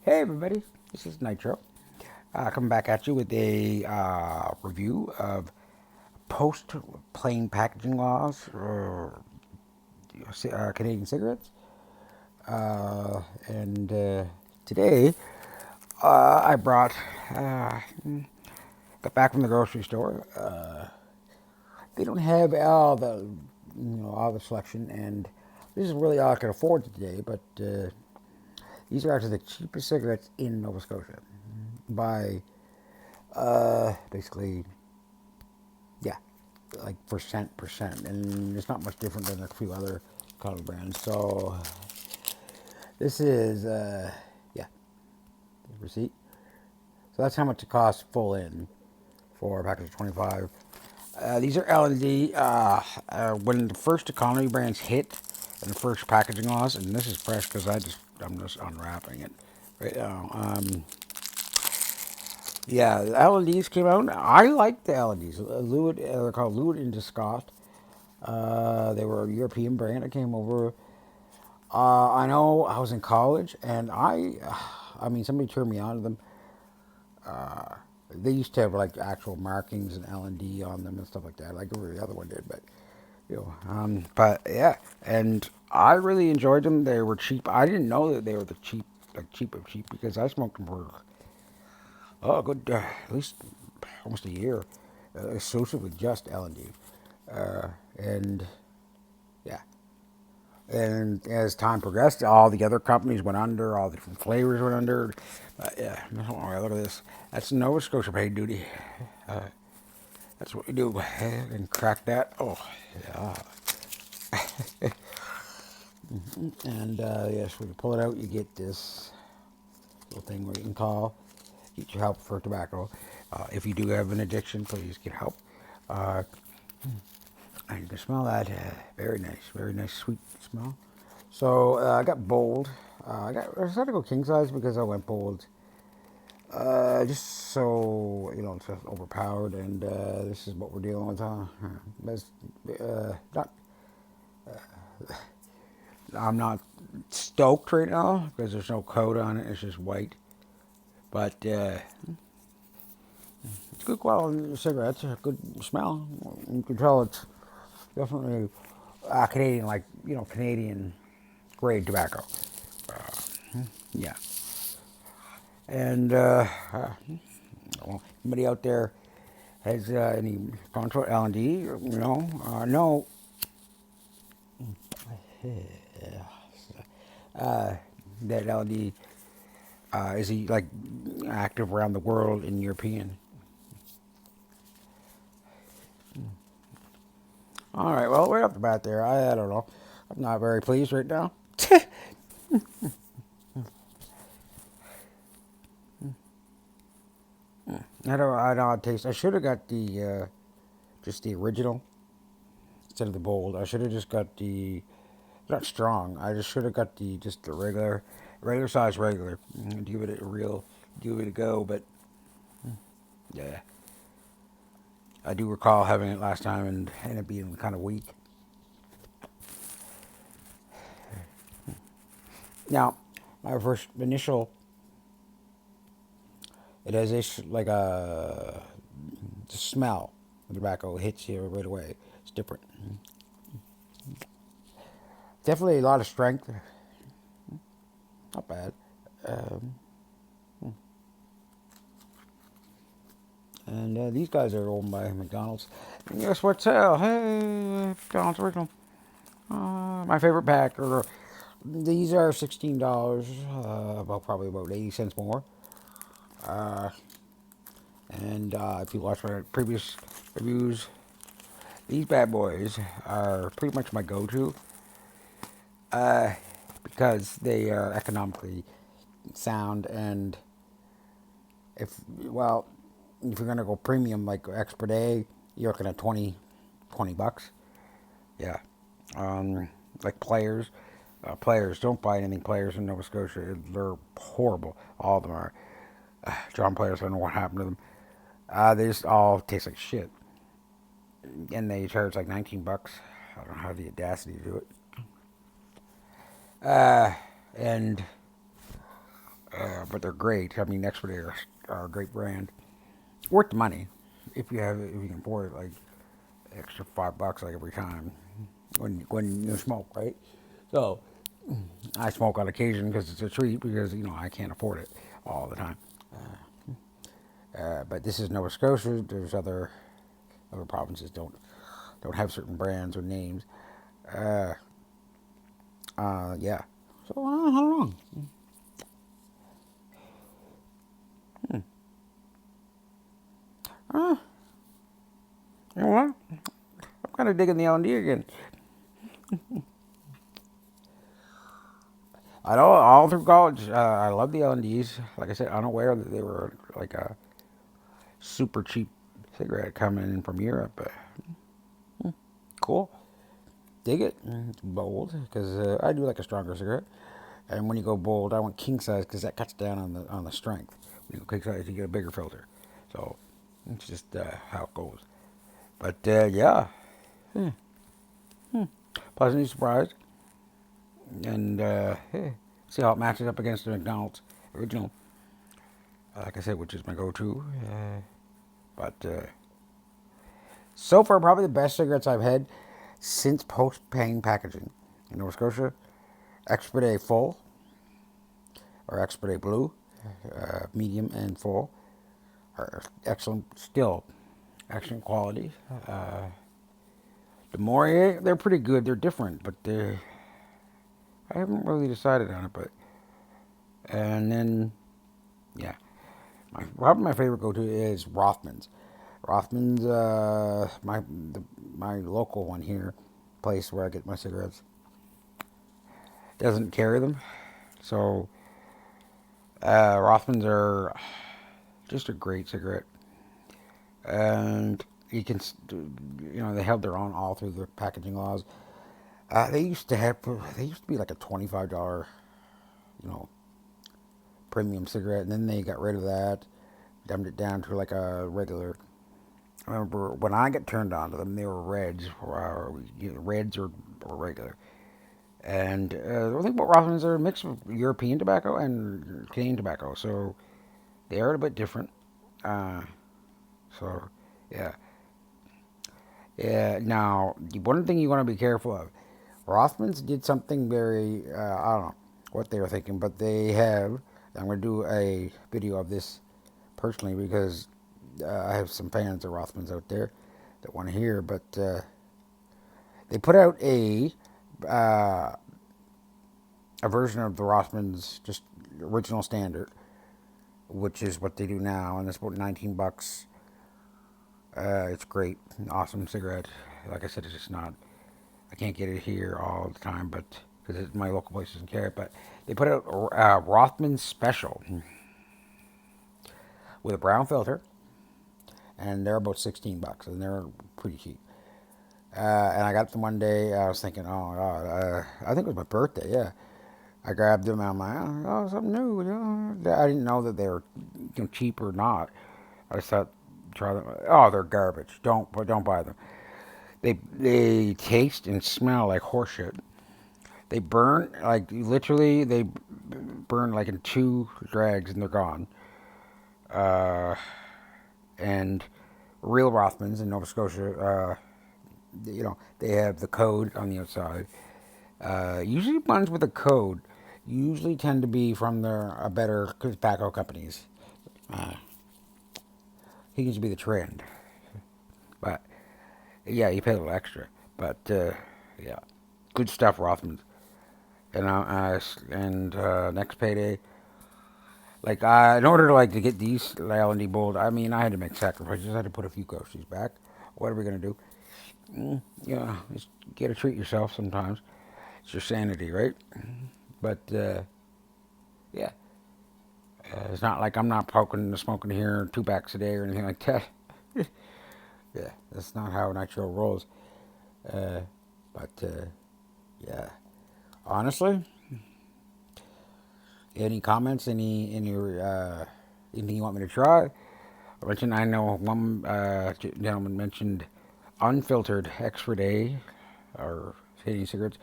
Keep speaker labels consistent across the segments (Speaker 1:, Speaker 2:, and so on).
Speaker 1: Hey everybody, this is Nitro. Coming back at you with a review of post plain packaging laws for Canadian cigarettes. And today I uh, got back from the grocery store. They don't have all the selection, and this is really all I can afford today. But these are actually the cheapest cigarettes in Nova Scotia by basically, yeah, like percent, and it's not much different than a few other color brands. So this is, yeah, the receipt. So that's how much it costs full in for a package of 25. These are L&D. When the first economy brands hit and the first packaging laws, and this is fresh because I'm just unwrapping it right now. Yeah, the L&Ds came out. I like the L&Ds. They're called Lewitt and Discost. They were a European brand that came over. I know I was in college, and I mean, somebody turned me on to them. They used to have like actual markings and L&D on them and stuff like that, like every other one did. But yeah, and I really enjoyed them. They were cheap. I didn't know that they were the cheap, like cheap of cheap, because I smoked them for good at least almost a year, exclusively just L&D, and yeah. And as time progressed, all the other companies went under, all the different flavors went under. Yeah, oh, look at this. That's Nova Scotia paid duty. Uh, that's what we do. And crack that. Oh, yeah. And yes, when you pull it out, you get this little thing where you can call, get your help for tobacco. If you do have an addiction, please get help. Uh, and you can smell that. Very nice, sweet smell. So I got bold. I decided to go king size because I went bold. Just so it's just overpowered, and this is what we're dealing with. Not, I'm not stoked right now because there's no coat on it. It's just white, but it's good quality cigarettes. A good smell. You can tell it's definitely Canadian, like Canadian grade tobacco. Yeah, and well, anybody out there has any control L&D? No. That L&D is he like active around the world in European? All right. Well, right off the bat there, I don't know. I'm not very pleased right now. I don't taste. I should have got the just the original instead of the bold. I should have just got the not strong. I just should have got the just the regular size regular. Give it a real, give it a go. But yeah, I do recall having it last time and it being kind of weak. Now, my first initial, it has this like a the smell of tobacco hits you right away. It's different. Definitely a lot of strength. Not bad. Um, and these guys are owned by McDonald's. And guess what? Hey, McDonald's original. My favorite pack. These are $16. About probably about 80 cents more. Uh, and if you watch my previous reviews, these bad boys are pretty much my go-to because they are economically sound. And if you're gonna go premium like extra day, you're looking at 20 bucks. Yeah. Like players. Players, don't buy anything players in Nova Scotia. They're horrible. All of them are. John players, I don't know what happened to them. They just all taste like shit. And they charge like 19 bucks. I don't have the audacity to do it. And but they're great. I mean, Extra Day are a great brand, worth the money if you can afford it. Like extra $5 like every time when you smoke, right? So I smoke on occasion because it's a treat because I can't afford it all the time. But this is Nova Scotia. There's other provinces don't have certain brands or names. Uh, yeah. So I don't know. Uh, you know what? I'm kind of digging the L&D again. I know all through college, I love the L&Ds. Like I said, unaware that they were like a super cheap cigarette coming in from Europe. But cool. Dig it. It's bold because I do like a stronger cigarette. And when you go bold, I want king size because that cuts down on the strength. When you go king size, you get a bigger filter. So it's just how it goes. But yeah, pleasantly surprised, and see how it matches up against the McDonald's original. Like I said, which is my go-to. But so far, probably the best cigarettes I've had since post-paying packaging in Nova Scotia. Expert A full or Expert A blue, medium and full, are excellent still, excellent quality. The Moria, they're pretty good. They're different, but I haven't really decided on it. But and then yeah, probably my favorite go-to is Rothman's. Rothman's, my local one here, place where I get my cigarettes, doesn't carry them. So Rothmans are just a great cigarette, and you can, they held their own all through the packaging laws. They used to be like a $25, you know, premium cigarette, and then they got rid of that, dumbed it down to like a regular. I remember when I got turned on to them, they were reds, reds or regular. And the thing about Rothmans are a mix of European tobacco and Canadian tobacco, so they are a bit different. Uh, so, yeah. Yeah, now, the one thing you want to be careful of, Rothmans did something very, I don't know what they were thinking, but I'm going to do a video of this personally because I have some fans of Rothmans out there that want to hear, but they put out uh, a version of the Rothmans, just original standard, which is what they do now, and it's about $19. It's great, awesome cigarette. Like I said, it's just not. I can't get it here all the time, but because my local place doesn't carry it. But they put out a Rothman Special with a brown filter, and they're about $16, and they're pretty cheap. And I got them one day. I was thinking, oh God, I think it was my birthday. Yeah, I grabbed them. I'm like, oh, something new. I didn't know that they were cheap or not. I just thought, try them. Oh, they're garbage. Don't buy them. They taste and smell like horseshit. They burn like literally. They burn like in two drags and they're gone. Uh, and real Rothmans in Nova Scotia, they have the code on the outside. Usually ones with a code usually tend to be from their better tobacco companies. Uh, he used to be the trend, but yeah, you pay a little extra. But yeah, good stuff, Rothmans. And next payday, like in order to get these L&D bold, I mean, I had to make sacrifices. I had to put a few groceries back. What are we gonna do? Just get to treat yourself sometimes. It's your sanity, right? But yeah, it's not like I'm not smoking here 2 packs a day or anything like that. Yeah, that's not how Nitro rolls. Uh, but yeah, honestly, any comments? Anything you want me to try? I know one gentleman mentioned unfiltered Extra Day or Canadian cigarettes.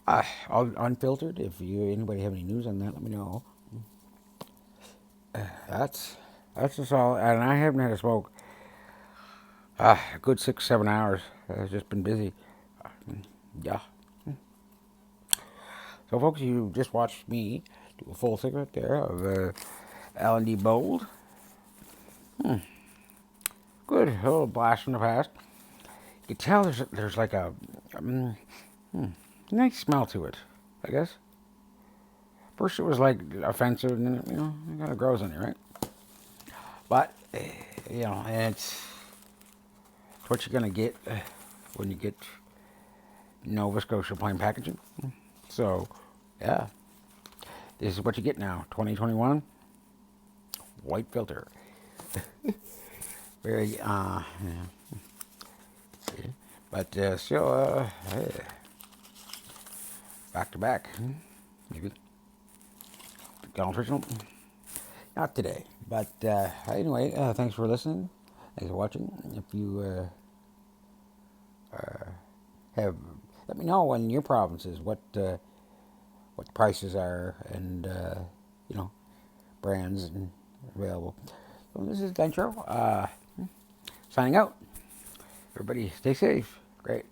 Speaker 1: Unfiltered. If anybody have any news on that, let me know. That's that's just all. And I haven't had a smoke a good 6 7 hours. I've just been busy. Yeah. So, folks, you just watched me do a full cigarette there of L&D Bold. Good, a little blast from the past. You can tell there's like a nice smell to it, I guess. First it was like offensive, and then it kind of grows on you, right? But and it's what you're gonna get when you get Nova Scotia plain packaging. So, yeah, this is what you get now. 2021 white filter. Very but still back to back, maybe. Got original. Not today, but anyway, thanks for listening. Thanks for watching. If you have, let me know in your provinces what the prices are and brands and available. So this is Dentro signing out. Everybody, stay safe. Great.